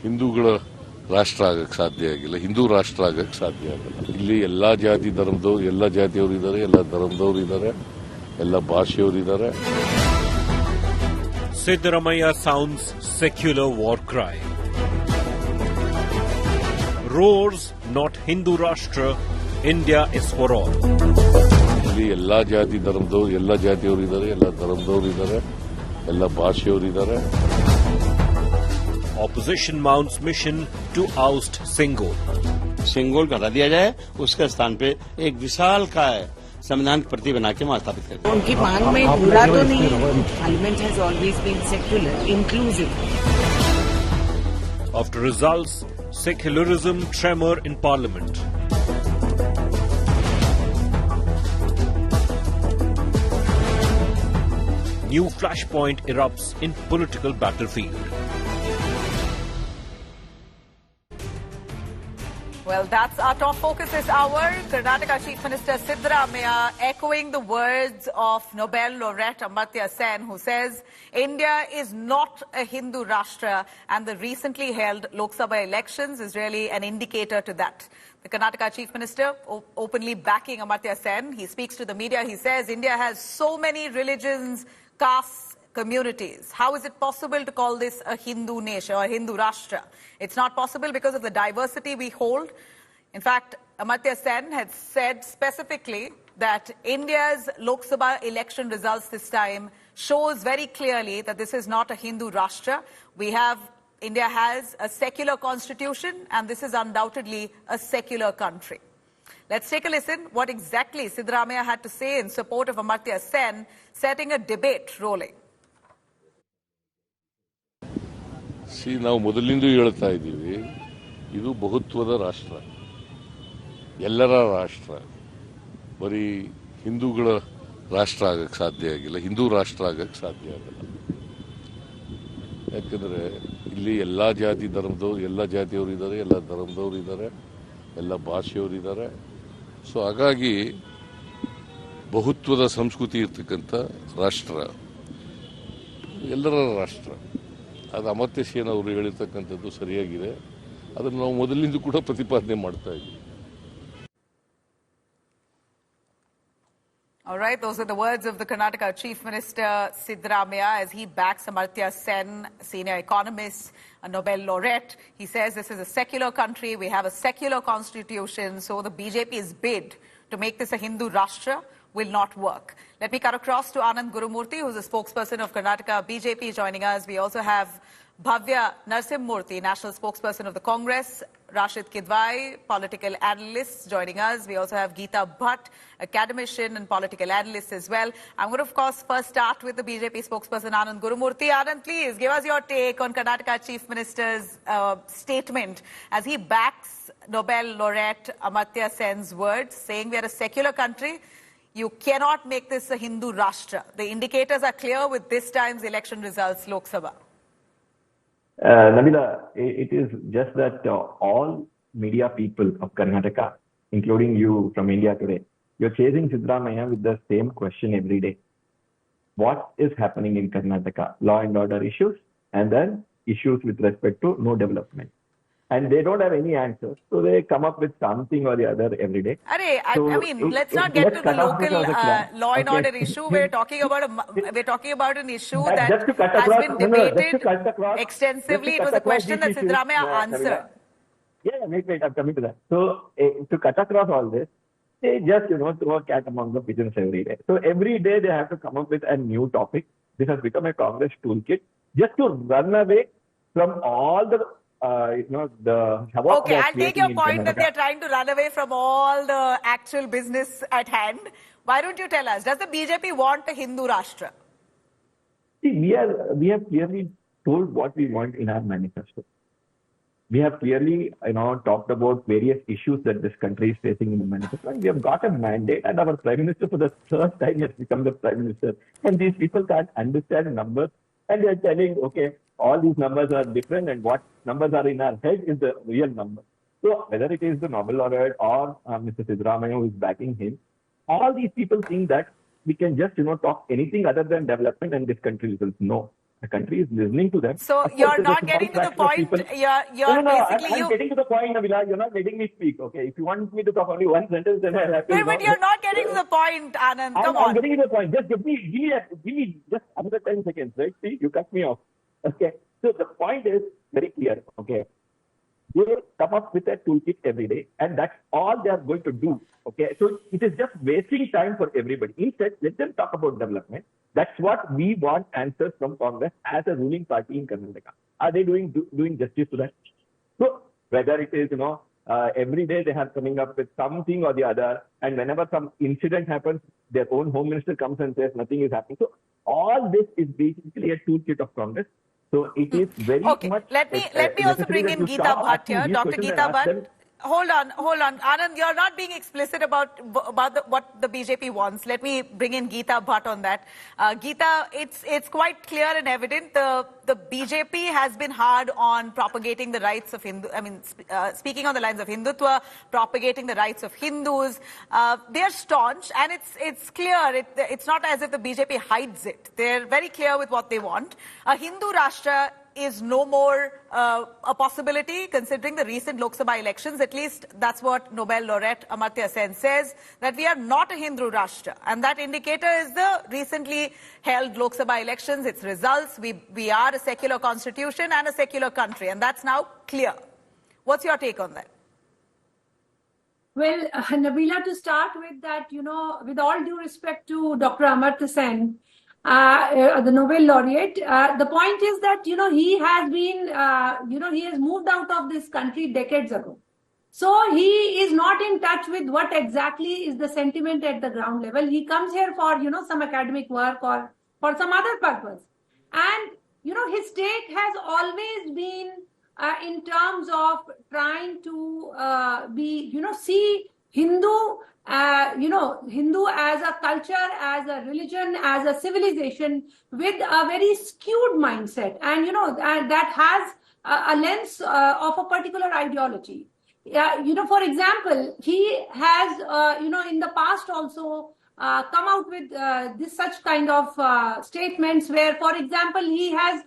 ಹಿಂದೂಗಳ ರಾಷ್ಟ್ರ ಆಗಕ್ಕೆ ಸಾಧ್ಯ ಆಗಿಲ್ಲ, ಹಿಂದೂ ರಾಷ್ಟ್ರ ಆಗಕ್ಕೆ ಸಾಧ್ಯ ಆಗಲ್ಲ. ಇಲ್ಲಿ ಎಲ್ಲಾ ಜಾತಿ ಧರ್ಮದವರು, ಎಲ್ಲ ಜಾತಿಯವರು ಇದ್ದಾರೆ, ಎಲ್ಲ ಧರ್ಮದವರು ಇದ್ದಾರೆ, ಎಲ್ಲ ಭಾಷೆಯವರು ಇದ್ದಾರೆ. Siddaramaiah sounds secular war cry. Roars not Hindu Rashtra, India is for all. ಇಲ್ಲಿ ಎಲ್ಲಾ ಜಾತಿ ಧರ್ಮದವರು, ಎಲ್ಲ ಜಾತಿಯವರು ಇದ್ದಾರೆ, ಎಲ್ಲ ಧರ್ಮದವರು ಇದ್ದಾರೆ, ಎಲ್ಲ ಭಾಷೆಯವರು ಇದ್ದಾರೆ. Opposition mounts mission to oust Singol. Sengol को हटा दिया जाए, उसके स्थान पे एक विशाल काय संविधान की प्रति बना के वहां स्थापित करें. उनकी मांग में बुरा तो नहीं है. Parliament has always been secular, inclusive. After results, secularism tremor in parliament. New flashpoint erupts in political battlefield. Well, that's our top focus this hour. Karnataka Chief Minister Siddaramaiah echoing the words of Nobel Laureate Aamartya Sen, who says India is not a Hindu Rashtra, and the recently held Lok Sabha elections is really an indicator to that. The Karnataka Chief Minister openly backing Aamartya Sen. He speaks to the media. He says India has so many religions, castes, communities. How is it possible to call this a Hindu nation or Hindu Rashtra? It's not possible because of the diversity we hold. In fact, Aamartya Sen had said specifically that India's Lok Sabha election results this time shows very clearly that this is not a Hindu Rashtra. India has a secular constitution, and this is undoubtedly a secular country. Let's take a listen what exactly Siddaramaiah had to say in support of Aamartya Sen, setting a debate rolling. ನಾವು ಮೊದಲಿಂದ ಹೇಳ್ತಾ ಇದ್ದೀವಿ, ಇದು ಬಹುತ್ವದ ರಾಷ್ಟ್ರ, ಎಲ್ಲರ ರಾಷ್ಟ್ರ. ಬರೀ ಹಿಂದೂಗಳ ರಾಷ್ಟ್ರ ಆಗಕ್ಕೆ ಸಾಧ್ಯ ಆಗಿಲ್ಲ, ಹಿಂದೂ ರಾಷ್ಟ್ರ ಆಗಕ್ಕೆ ಸಾಧ್ಯ ಆಗಲ್ಲ. ಯಾಕಂದ್ರೆ ಇಲ್ಲಿ ಎಲ್ಲಾ ಜಾತಿ ಧರ್ಮದವರು, ಎಲ್ಲ ಜಾತಿಯವರು ಇದ್ದಾರೆ, ಎಲ್ಲ ಧರ್ಮದವರು ಇದ್ದಾರೆ, ಎಲ್ಲ ಭಾಷೆಯವರು ಇದ್ದಾರೆ. ಸೊ ಹಾಗಾಗಿ ಬಹುತ್ವದ ಸಂಸ್ಕೃತಿ ಇರ್ತಕ್ಕಂಥ ರಾಷ್ಟ್ರ ಎಲ್ಲರ ರಾಷ್ಟ್ರ. ಅದು ಅಮರ್ತ್ಯ ಸೇನ್ ಅವರು ಹೇಳಿರ್ತಕ್ಕಂಥದ್ದು ಸರಿಯಾಗಿದೆ. ಅದನ್ನು ನಾವು ಮೊದಲಿಂದ ಕೂಡ ಪ್ರತಿಪಾದನೆ ಮಾಡ್ತಾ ಇದ್ದೀವಿ. All right, those are the words of the Karnataka Chief Minister Siddaramaiah as he backs Aamartya Sen, senior economist, a Nobel laureate. He says this is a secular country, we have a secular constitution, so the BJP's bid to make this a Hindu Rashtra will not work. Let me cut across to Anand Gurumurthy, who's a spokesperson of Karnataka BJP, joining us. We also have Bhavya Narsimurthy, national spokesperson of the Congress, Rashid Kidwai, political analyst, joining us. We also have Geeta Bhatt, academician and political analyst as well. I'm going to, of course, first start with the BJP spokesperson, Anand Gurumurthy. Anand, please give us your take on Karnataka Chief Minister's statement as he backs Nobel Laureate Aamartya Sen's words, saying we are a secular country. You cannot make this a Hindu Rashtra. The indicators are clear with this time's election results, Lok Sabha. Nabila, it is just that all media people of Karnataka, including you from India today, you're chasing Siddaramaiah with the same question every day. What is happening in Karnataka? Law and order issues, and then issues with respect to no development. And they don't have any answers, so they come up with something or the other every day. I mean, let's not get to the local law and order issue. We're talking about an issue that has been debated extensively. It was a question that Siddaramaiah answered. Yeah, wait, I'm coming to that. So to cut across all this, they just throw a cat among the pigeons every day. So every day they have to come up with a new topic. This has become a Congress toolkit just to run away from all the Okay, I'll take your point that they're trying to run away from all the actual business at hand. Why don't you tell us, does the BJP want a Hindu Rashtra? See, we have clearly told what we want in our manifesto. We have clearly, talked about various issues that this country is facing in the manifesto. And we have got a mandate, and our Prime Minister for the third time has become the Prime Minister. And these people can't understand numbers. And they're telling, okay, all these numbers are different, and what numbers are in our head is the real number. So whether it is the Nobel laureate or Mr. Siddaramaiah who is backing him, all these people think that we can just, talk anything other than development and this country will know. The country is listening to them. So Of course, you're there's not a getting to small the fraction of point. people- You're No, basically I'm getting to the point, Nabila. You're not letting me speak. Okay, if you want me to talk only one sentence, then I'll have to. But you're not getting to the point, Anand. Come I'm on. getting to the point. Just give me just another 10 seconds, right? See, you cut me off. Okay. So the point is very clear. Okay. They come up with a toolkit every day, and that's all they are going to do. Okay. So it is just wasting time for everybody. Instead, let them talk about development. That's what we want answers from Congress as a ruling party in Karnataka. Are they doing justice to that? So whether it is, every day they are coming up with something or the other, and whenever some incident happens, their own home minister comes and says nothing is happening. So all this is basically a toolkit of Congress. So it is very much. Let me also bring in Geeta Bhatia, Dr. Geeta Bhatt. Hold on. Anand, you're not being explicit about what the BJP wants. Let me bring in Geeta Bhatt on that. Geeta, it's quite clear and evident the BJP has been hard on propagating the rights of speaking on the lines of Hindutva, propagating the rights of Hindus. They're staunch, and it's clear. It's not as if the BJP hides it. They're very clear with what they want. A Hindu Rashtra is no more a possibility considering the recent Lok Sabha elections. At least that's what Nobel Laureate Aamartya Sen says, that we are not a Hindu Rashtra. And that indicator is the recently held Lok Sabha elections, its results. We are a secular constitution and a secular country, and that's now clear. What's your take on that? Well, Nabila, to start with that, with all due respect to Dr. Aamartya Sen, the Nobel laureate, the point is that, he has been, he has moved out of this country decades ago. So he is not in touch with what exactly is the sentiment at the ground level. He comes here for, some academic work or for some other purpose. And, his take has always been in terms of trying to see Hindu, Hindu as a culture, as a religion, as a civilization with a very skewed mindset. And, that has a lens of a particular ideology. For example, he has, in the past also come out with such kind of statements where, for example, he has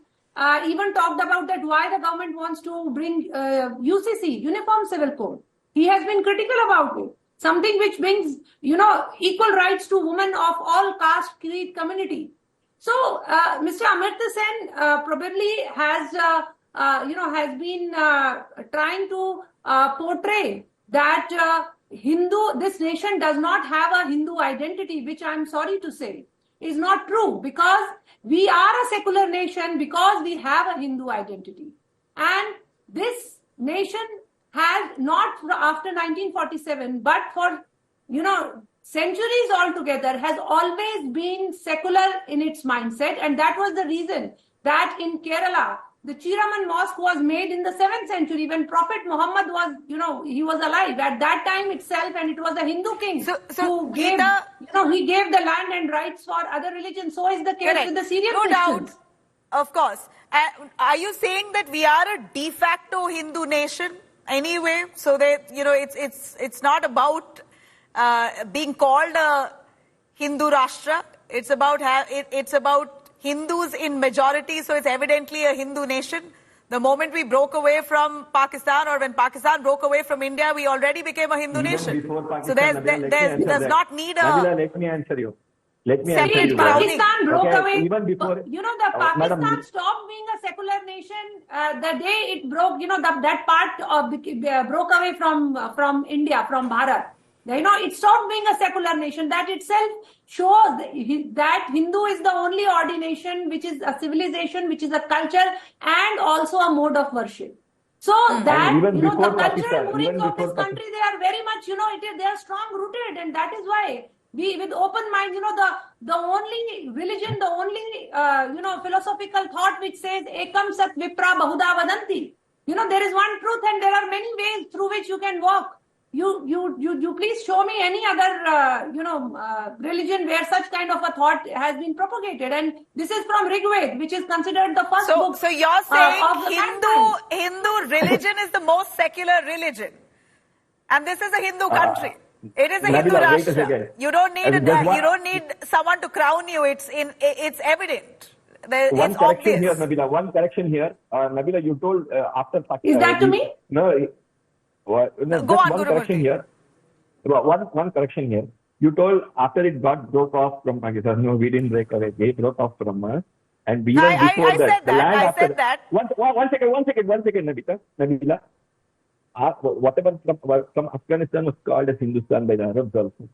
even talked about that why the government wants to bring UCC, Uniform Civil Code. He has been critical about it. Something which brings, equal rights to women of all caste, creed, community. So, Mr. Aamartya Sen probably has, has been trying to portray that this nation does not have a Hindu identity, which I'm sorry to say is not true, because we are a secular nation because we have a Hindu identity. And this nation has not after 1947, but for, centuries altogether has always been secular in its mindset. And that was the reason that in Kerala, the Chiraman Mosque was made in the 7th century when Prophet Muhammad was, he was alive at that time itself, and it was a Hindu king who gave, he gave the land and rights for other religions. So is the case with the Syrian Christians. Doubt, of course. Are you saying that we are a de facto Hindu nation anyway? So that, it's not about being called a Hindu Rashtra. It's about Hindus in majority, so it's evidently a Hindu nation. The moment we broke away from Pakistan, or when Pakistan broke away from India, we already became a Hindu nation. So there's not need a... Nabila, let me answer you. Pakistan broke away. Even before, the Pakistan stopped being a secular nation the day it broke. That part of broke away from India, from Bharat. It stopped being a secular nation. That itself shows that Hindu is the only ordination, which is a civilization, which is a culture, and also a mode of worship. So that, the cultural moorings of this country, they are very much, they are strong rooted, and that is why we, with open minds, the only religion, the only, philosophical thought which says, Ekam Sat Vipra Bahuda Vadanti. There is one truth, and there are many ways through which you can walk. You please show me any other, religion where such kind of a thought has been propagated. And this is from Rigved, which is considered the first book. So you're saying Hindu religion is the most secular religion. And this is a Hindu country. It is a Hindu Rashtra. You don't need someone to crown you. It's evident One it's correction obvious. here, Nabila. One correction here. Nabila, you told after Is that to me? No, Go just on, one correction Gurumurthy. here. One correction here. You told after it broke off from Pakistan. No, we didn't break away. They broke off from us. And even before I that, said the that. land I after said that. one second, Nabila. Whatever from Afghanistan was called as Hindustan by the Arabs also.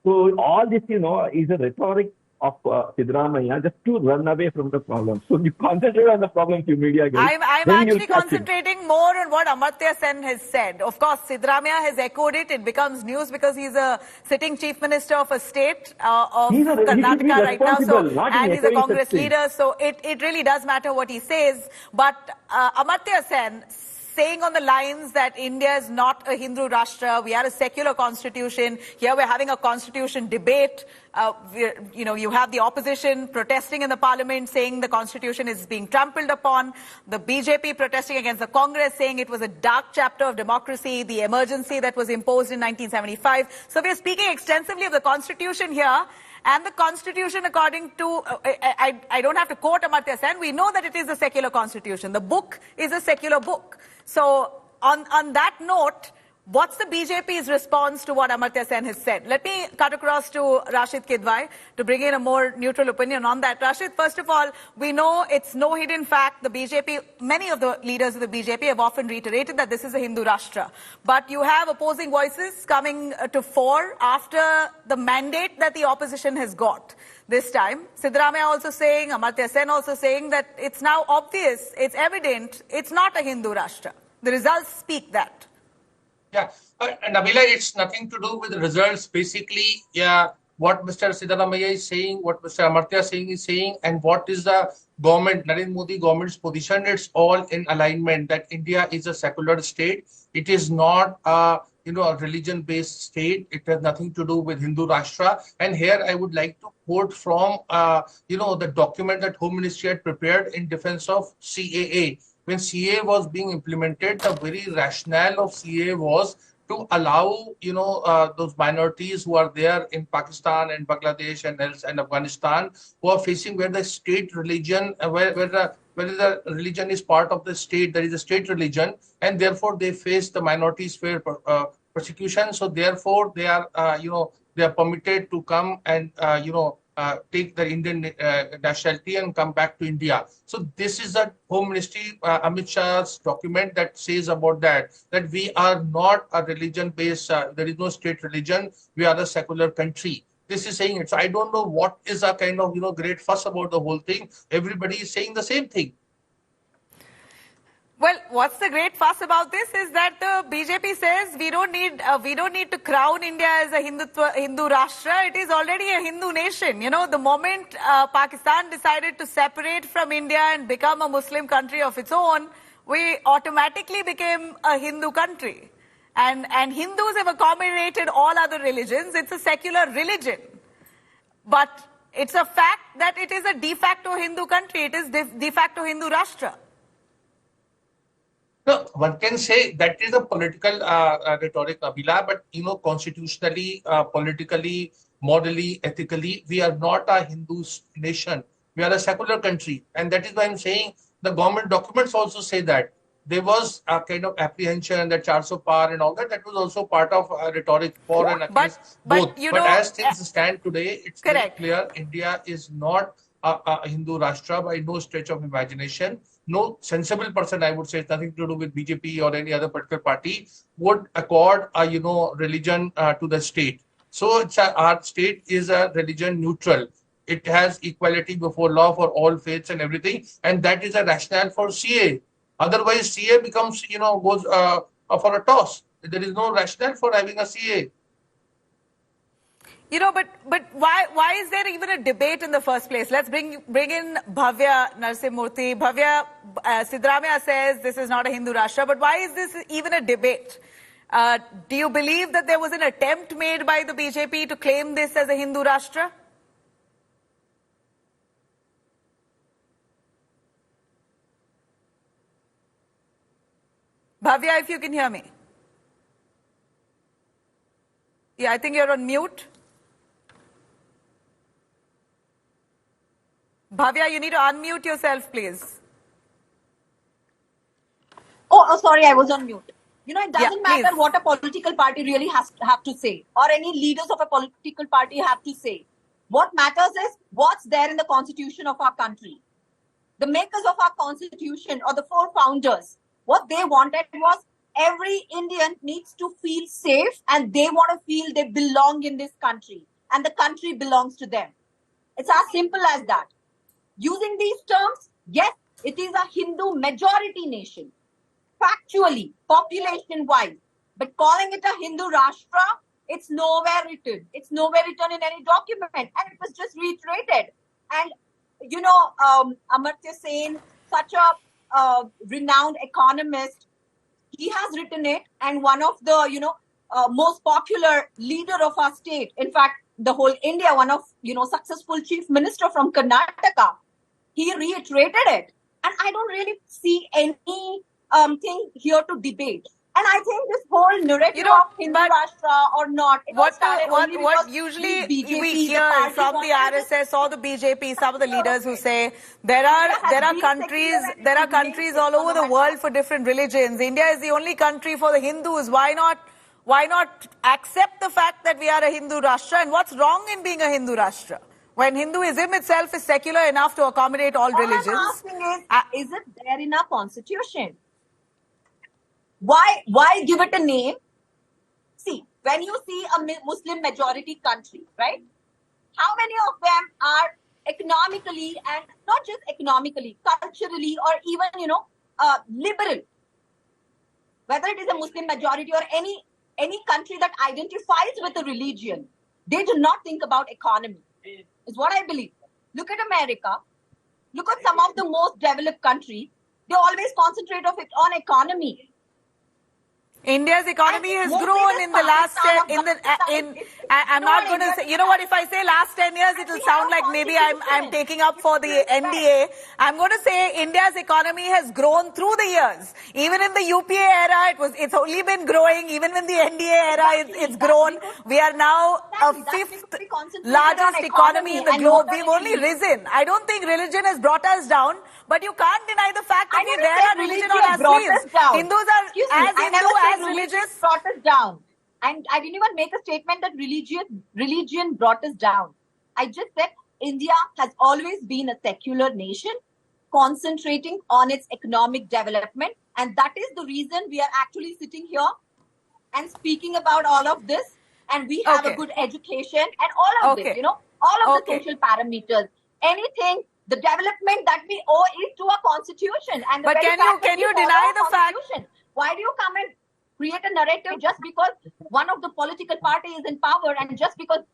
So all this, is a rhetoric of Siddaramaiah just to run away from the problem. So you concentrate on the problems, you media guys. I'm then you'll actually catch it. concentrating more on what Aamartya Sen has said. Of course, Siddaramaiah has echoed it. It becomes news because he's a sitting chief minister of a state of He should be Karnataka right now. not in And he's a echoing such Congress things. leader. So it really does matter what he says. But Aamartya Sen saying on the lines that India is not a Hindu Rashtra, we are a secular constitution. Here we're having a constitution debate. You have the opposition protesting in the parliament saying the constitution is being trampled upon. The BJP protesting against the Congress saying it was a dark chapter of democracy, the emergency that was imposed in 1975. So we're speaking extensively of the constitution here. And the constitution, according to, I don't have to quote Aamartya Sen, we know that it is a secular constitution. The book is a secular book. So on that note, what's the BJP's response to what Aamartya Sen has said? Let me cut across to Rashid Kidwai to bring in a more neutral opinion on that. Rashid, first of all, we know it's no hidden fact. The BJP, many of the leaders of the BJP have often reiterated that this is a Hindu Rashtra. But you have opposing voices coming to fore after the mandate that the opposition has got. This time, Siddaramaiah also saying, Aamartya Sen also saying that it's now obvious, it's evident, it's not a Hindu Rashtra. The results speak that. Yeah, Nabila, it's nothing to do with the results. Basically, what Mr. Siddaramaiah is saying, what Mr. Aamartya Sen is saying, and what is the government, Narendra Modi government's position, it's all in alignment that India is a secular state. It is not a religion-based state. It has nothing to do with Hindu Rashtra. And here I would like to quote from, the document that Home Ministry had prepared in defense of CAA. When CAA was being implemented, the very rationale of CAA was to allow, those minorities who are there in Pakistan and Bangladesh and Afghanistan, who are facing where the state religion, whether the religion is part of the state, there is a state religion, and therefore they face the minorities fair persecution. So therefore they are, they are permitted to come and, take the Indian nationality and come back to India. So this is the Home Ministry, Amit Shah's document that says about that we are not a religion-based, there is no state religion, we are a secular country. This is saying it. So I don't know what is a kind of, great fuss about the whole thing. Everybody is saying the same thing. Well, what's the great fuss about this is that the BJP says we don't need to crown India as a Hindu Rashtra. It is already a Hindu nation. The moment Pakistan decided to separate from India and become a Muslim country of its own, we automatically became a Hindu country. And Hindus have accommodated all other religions. It's a secular religion. But it's a fact that it is a de facto Hindu country. It is de facto Hindu Rashtra. No, one can say that is a political rhetoric, Nabila, but constitutionally, politically, morally, ethically, we are not a Hindu nation. We are a secular country, and that is why I'm saying the government documents also say that there was a kind of apprehension that charge of power and all that. That was also part of rhetoric for and against both. But as things stand today, it's very clear India is not a Hindu Rashtra by no stretch of imagination. No sensible person, I would say, it's nothing to do with BJP or any other political party, would accord a religion to the state. So our state is a religion neutral. It has equality before law for all faiths and everything, and that is a rationale for CA. Otherwise, CA becomes goes for a toss. There is no rationale for having a CA. But why is there even a debate in the first place? Let's bring in Bhavya Narsimurthy. Bhavya, Siddaramaiah says this is not a Hindu Rashtra, but why is this even a debate? Do you believe that there was an attempt made by the BJP to claim this as a Hindu Rashtra? Bhavya, if you can hear me. Yeah, I think you're on mute. Bhavya, you need to unmute yourself, please. Oh, sorry, I was on mute. It doesn't matter please. what a political party really has to have to say, or any leaders of a political party have to say. What matters is what's there in the constitution of our country. The makers of our constitution, or the four founders, what they wanted was every Indian needs to feel safe, and they want to feel they belong in this country, and the country belongs to them. It's as simple as that. Using these terms, yes, it is a Hindu majority nation, factually, population-wise, but calling it a Hindu Rashtra, it's nowhere written. It's nowhere written in any document, and it was just reiterated. And Amartya Sen, such a renowned economist, he has written it, and one of the most popular leader of our state, in fact, the whole India, one of successful chief minister from Karnataka, he reiterated it, and I don't really see any thing here to debate. And I think this whole narrative of Hindu Rashtra or not, what usually we hear from the RSS or the BJP, some of the leaders who say there are countries all over the world for different religions. India is the only country for the Hindus. Why not accept the fact that we are a Hindu Rashtra? And what's wrong in being a Hindu Rashtra when Hinduism itself is secular enough to accommodate all religions? I'm asking is it there in our constitution? Why give it a name? See, when you see a Muslim majority country, right? How many of them are economically, and not just economically, culturally, or even, liberal? Whether it is a Muslim majority or any country that identifies with a religion, they do not think about economy, is what I believe. Look at America. Look at some of the most developed countries. They always concentrate on economy. India's economy has grown in the last I'm not going to say, if I say last 10 years, it will sound like maybe I'm taking up for the NDA. I'm going to say India's economy has grown through the years. Even in the UPA era, it's only been growing. Even in the NDA era, it's grown. We are now a fifth largest economy in the globe. We've only risen. I don't think religion has brought us down, but you can't deny the fact that we wear our religion on our sleeves. Hindus are as Hindu as religious. Brought us down. And I didn't even make a statement that religion brought us down. I just said India has always been a secular nation concentrating on its economic development. And that is the reason we are actually sitting here and speaking about all of this. And we have a good education and all of this, all of the social parameters. Anything, the development that we owe is to our constitution. And but can you deny the fact? Why do you come and create a narrative just because one of the political party is in power, and just because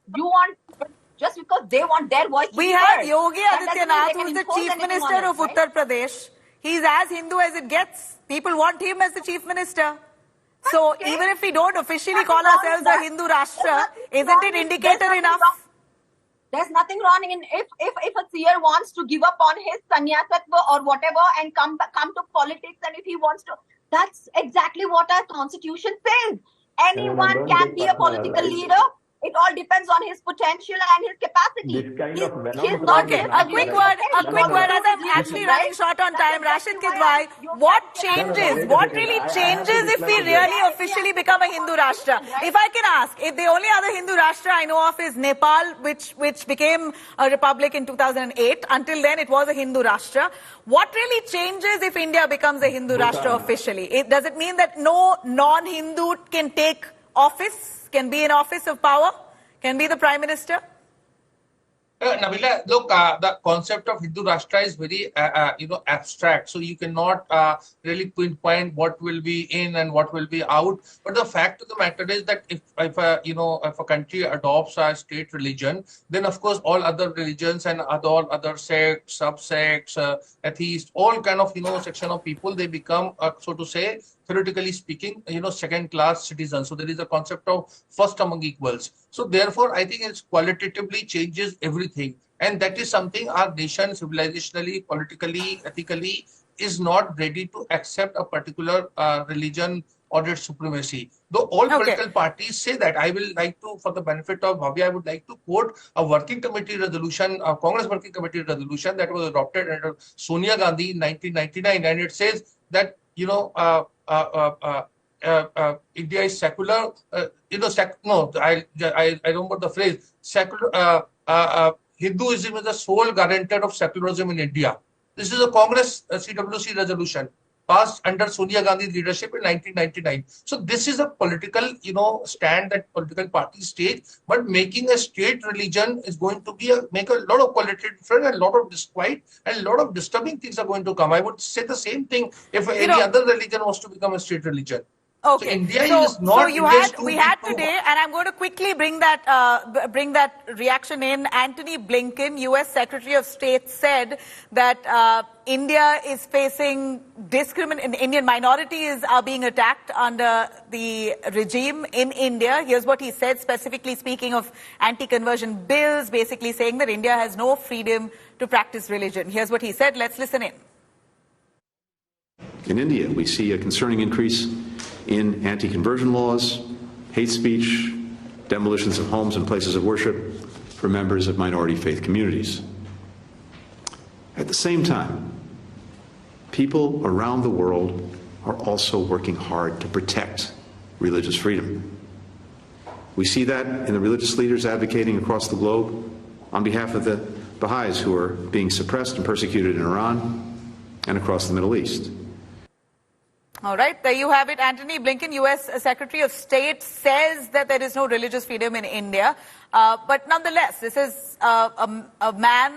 they want their voice to be heard? We have Yogi Adityanath, who is the chief minister of Uttar Pradesh. He's as Hindu as it gets. People want him as the chief minister. So even if we don't officially call ourselves a Hindu Rashtra, isn't it indicator enough? There's nothing wrong in if a seer wants to give up on his sannyasatva or whatever and come to politics, and if he wants to, that's exactly what our constitution says. Anyone can be a political leader. It all depends on his potential and his capacity. This kind of a quick word as I'm actually running short on time. Rashid Kidwai, what really changes if we really officially become a Hindu Rashtra? If I can ask, if the only other Hindu Rashtra I know of is Nepal, which became a republic in 2008. Until then, it was a Hindu Rashtra. What really changes if India becomes a Hindu Rashtra officially? Does it mean that no non-Hindu can take office? Can be in office of power, can be the Prime Minister? Nabila, look, the concept of Hindu Rashtra is very, abstract. So you cannot really pinpoint what will be in and what will be out. But the fact of the matter is that if a country adopts a state religion, then of course all other religions and all other sects, subsects, atheists, all kind of section of people, they become so to say, theoretically speaking, second-class citizens. So there is a concept of first among equals. So therefore, I think it qualitatively changes everything. And that is something our nation, civilizationally, politically, ethically, is not ready to accept a particular religion or its supremacy. Though all political parties say that. I will like to, for the benefit of Bhavya, I would like to quote a working committee resolution, a Congress working committee resolution that was adopted under Sonia Gandhi in 1999, and it says that, you know, India is secular. I remember the phrase secular. Hinduism is the sole guarantor of secularism in India. This is a Congress CWC resolution passed under Sonia Gandhi's leadership in 1999. So this is a political, you know, stand that political parties take. But making a state religion is going to be make a lot of qualitative difference, and a lot of disquiet, and a lot of disturbing things are going to come. I would say the same thing if any other religion was to become a state religion. Okay. So India is not. So we had today, and I'm going to quickly bring that reaction in. Antony Blinken, U.S. Secretary of State, said that India is facing discrimination. Indian minorities are being attacked under the regime in India. Here's what he said, specifically speaking of anti-conversion bills, basically saying that India has no freedom to practice religion. Here's what he said. Let's listen in. In India, we see a concerning increase in anti-conversion laws, hate speech, demolitions of homes and places of worship for members of minority faith communities. At the same time, people around the world are also working hard to protect religious freedom. We see that in the religious leaders advocating across the globe on behalf of the Baha'is who are being suppressed and persecuted in Iran and across the Middle East. All right, there you have it. Antony Blinken, U.S. Secretary of State, says that there is no religious freedom in India. But nonetheless, this is a man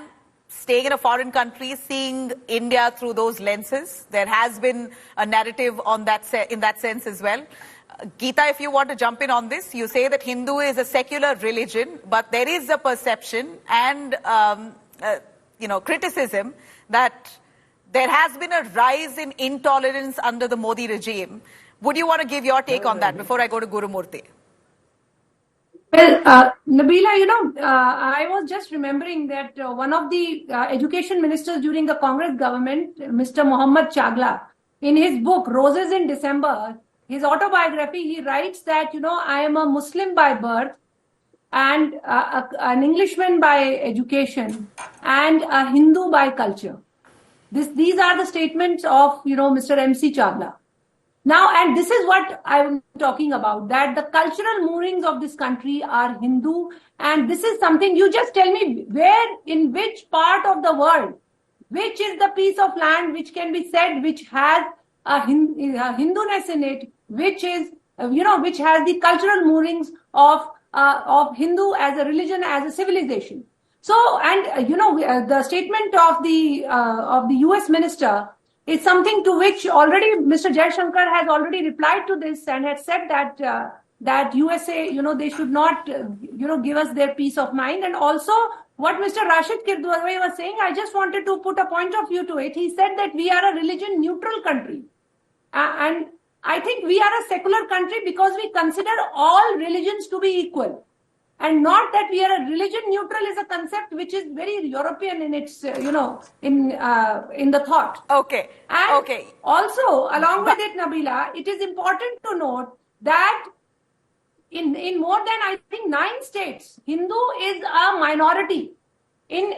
staying in a foreign country, seeing India through those lenses. There has been a narrative on that in that sense as well. Geeta, if you want to jump in on this, you say that Hindu is a secular religion, but there is a perception and criticism that there has been a rise in intolerance under the Modi regime. Would you want to give your take on that before I go to Guru Murthy? Well, Nabila, I was just remembering that one of the education ministers during the Congress government, Mr. Mohammad Chagla, in his book, Roses in December, his autobiography, he writes that, I am a Muslim by birth and an Englishman by education and a Hindu by culture. These are the statements of, Mr. M.C. Chagla. Now, and this is what I'm talking about, that the cultural moorings of this country are Hindu. And this is something, you just tell me in which part of the world, which is the piece of land which can be said, which has a Hinduness in it, which is, which has the cultural moorings of Hindu as a religion, as a civilization. So, and the statement of the U.S. minister is something to which already Mr. Jaishankar has already replied to this and had said that USA, they should not, give us their peace of mind. And also, what Mr. Rashid Kirdwari was saying, I just wanted to put a point of view to it. He said that we are a religion-neutral country, and I think we are a secular country because we consider all religions to be equal. And not that we are a religion neutral is a concept which is very European in its, in the thought. Okay. And also, along with it, Nabila, it is important to note that in more than, I think, 9 states, Hindu is a minority in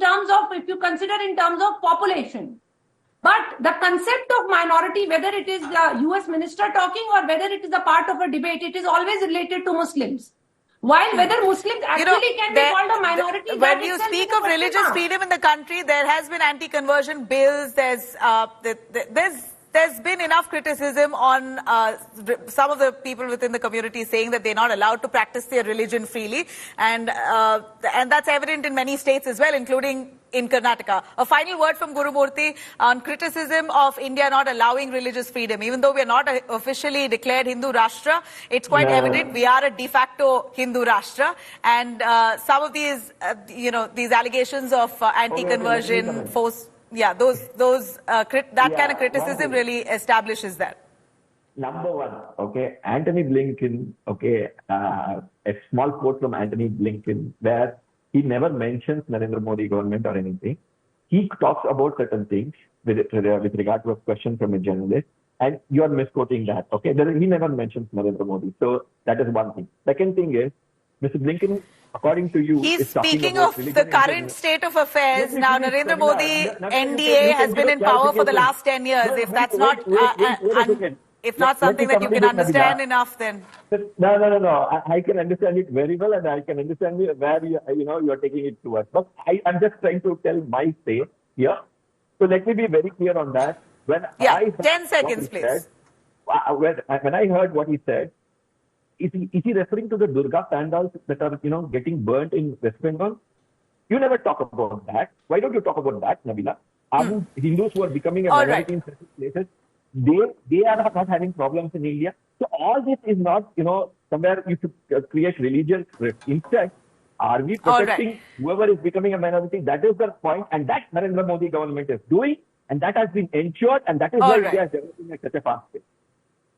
terms of, if you consider in terms of population. But the concept of minority, whether it is the US minister talking or whether it is a part of a debate, it is always related to Muslims. While whether Muslims actually can be called a minority, when you speak of religious freedom in the country, there has been anti-conversion bills. There's been enough criticism on some of the people within the community saying that they're not allowed to practice their religion freely, and that's evident in many states as well, including in Karnataka. A final word from Guru Murthy on criticism of India not allowing religious freedom. Even though we are not officially declared Hindu Rashtra, it's quite evident we are a de facto Hindu Rashtra. And some of these, these allegations of anti-conversion, force, that kind of criticism really establishes that. Number one, Antony Blinken, a small quote from Antony Blinken, where he never mentions Narendra Modi government or anything. He talks about certain things with regard to a question from a journalist. And you are misquoting that. Okay, he never mentions Narendra Modi. So that is one thing. Second thing is, Mr. Blinken, according to you, he's is talking speaking about of the current state of affairs. Now, Narendra Modi, NDA has been in power for the last 10 years. If that's not, if not something that you can understand enough, then no. I can understand it very well, and I can understand where you are taking it towards. But I'm just trying to tell my say here. So let me be very clear on that. When I heard 10 seconds, please. Said, when I heard what he said, is he referring to the Durga pandals that are getting burnt in West Bengal? You never talk about that. Why don't you talk about that, Nabila? Hindus who are becoming a minority in certain places, they are not having problems in India. So all this is not somewhere you should create religious rift. Instead, are we protecting whoever is becoming a minority? That is the point, and that Narendra Modi government is doing, and that has been ensured, and that is why India is developing at such a fast pace.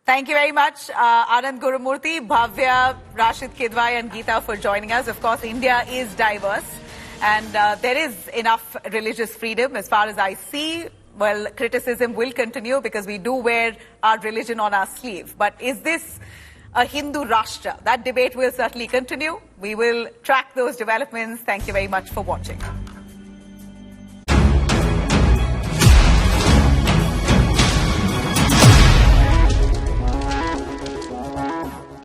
Thank you very much, Anand Gurumurthy, Bhavya, Rashid Kidwai and Geeta for joining us. Of course, India is diverse and there is enough religious freedom as far as I see. Well, criticism will continue because we do wear our religion on our sleeve. But is this a Hindu Rashtra? That debate will certainly continue. We will track those developments. Thank you very much for watching.